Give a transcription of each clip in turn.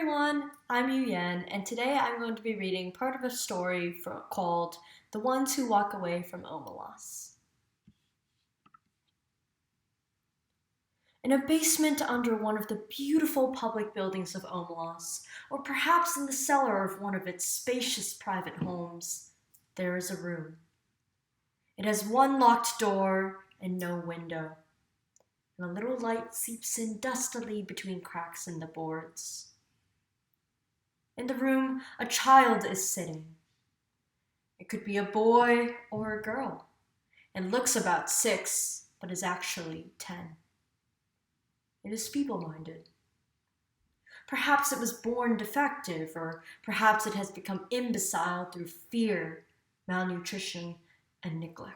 everyone, I'm Yu Yan, and today I'm going to be reading part of a story called The Ones Who Walk Away from Omelas. In a basement under one of the beautiful public buildings of Omelas, or perhaps in the cellar of one of its spacious private homes, there is a room. It has one locked door and no window, and a little light seeps in dustily between cracks in the boards. In the room, a child is sitting. It could be a boy or a girl. It looks about 6, but is actually 10. It is feeble-minded. Perhaps it was born defective, or perhaps it has become imbecile through fear, malnutrition, and neglect.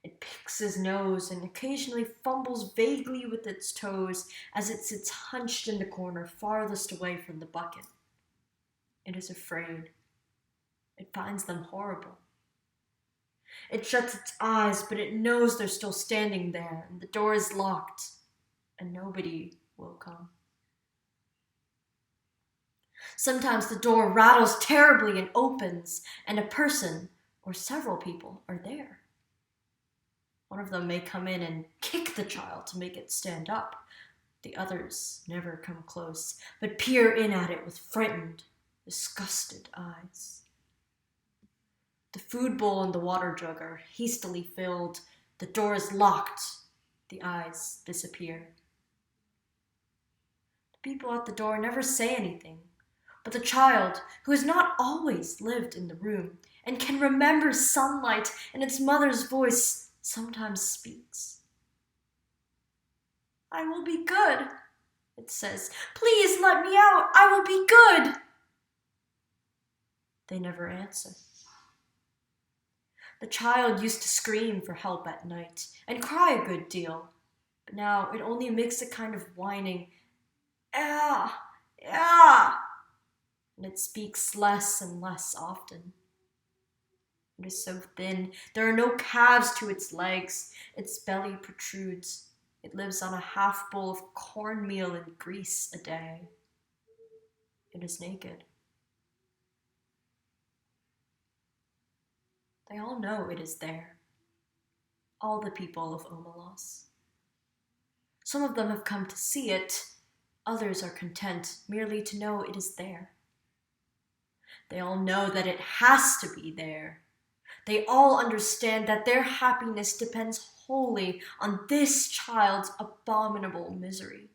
It picks his nose and occasionally fumbles vaguely with its toes as it sits hunched in the corner farthest away from the bucket. It is afraid. It finds them horrible. It shuts its eyes, but it knows they're still standing there, and the door is locked, and nobody will come. Sometimes the door rattles terribly and opens, and a person, or several people, are there. One of them may come in and kick the child to make it stand up. The others never come close, but peer in at it with frightened, disgusted eyes. The food bowl and the water jug are hastily filled. The door is locked. The eyes disappear. The people at the door never say anything, but the child, who has not always lived in the room and can remember sunlight and its mother's voice, sometimes speaks. "I will be good," it says. "Please let me out. I will be good." They never answer. The child used to scream for help at night and cry a good deal, but now it only makes a kind of whining, "Ah, ah," and it speaks less and less often. It is so thin, there are no calves to its legs. Its belly protrudes. It lives on a half bowl of cornmeal and grease a day. It is naked. They all know it is there. All the people of Omelas. Some of them have come to see it. Others are content merely to know it is there. They all know that it has to be there. They all understand that their happiness depends wholly on this child's abominable misery.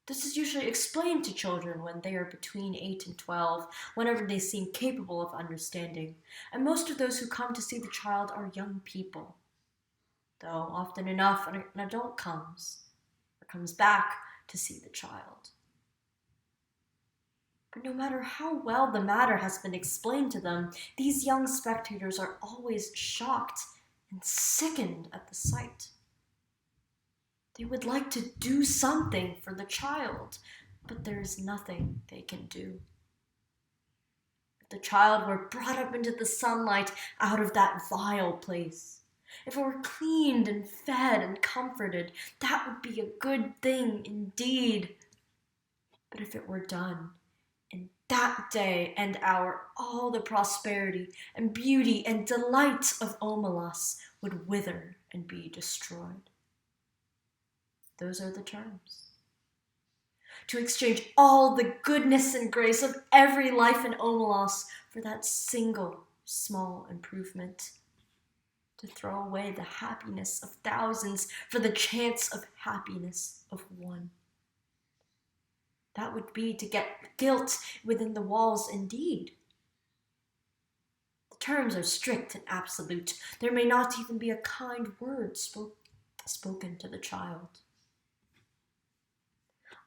This is usually explained to children when they are between 8 and 12, whenever they seem capable of understanding, and most of those who come to see the child are young people. Though often enough an adult comes back to see the child. But no matter how well the matter has been explained to them, these young spectators are always shocked and sickened at the sight. They would like to do something for the child, but there is nothing they can do. If the child were brought up into the sunlight out of that vile place, if it were cleaned and fed and comforted, that would be a good thing indeed. But if it were done, in that day and hour, all the prosperity and beauty and delight of Omelas would wither and be destroyed. Those are the terms. To exchange all the goodness and grace of every life in Omelas for that single small improvement. To throw away the happiness of thousands for the chance of happiness of one. That would be to get guilt within the walls indeed. The terms are strict and absolute. There may not even be a kind word spoken to the child.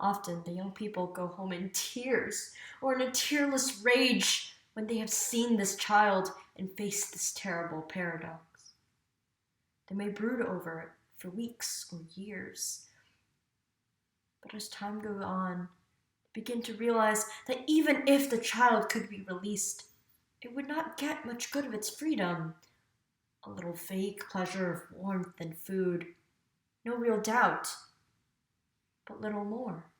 Often the young people go home in tears or in a tearless rage when they have seen this child and faced this terrible paradox. They may brood over it for weeks or years. But as time goes on, begin to realize that even if the child could be released, it would not get much good of its freedom. A little vague pleasure of warmth and food, no real doubt, but little more.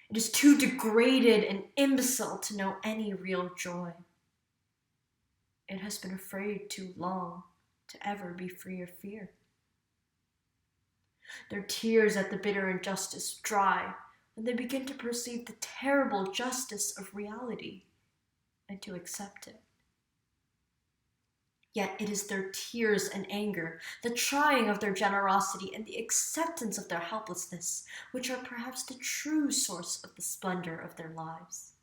It is too degraded and imbecile to know any real joy. It has been afraid too long to ever be free of fear. Their tears at the bitter injustice dry when they begin to perceive the terrible justice of reality and to accept it. Yet it is their tears and anger, the trying of their generosity, and the acceptance of their helplessness, which are perhaps the true source of the splendor of their lives.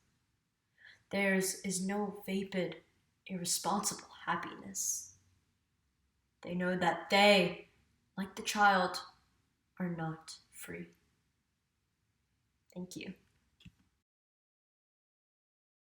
Theirs is no vapid, irresponsible happiness. They know that they, like the child, are not free. Thank you.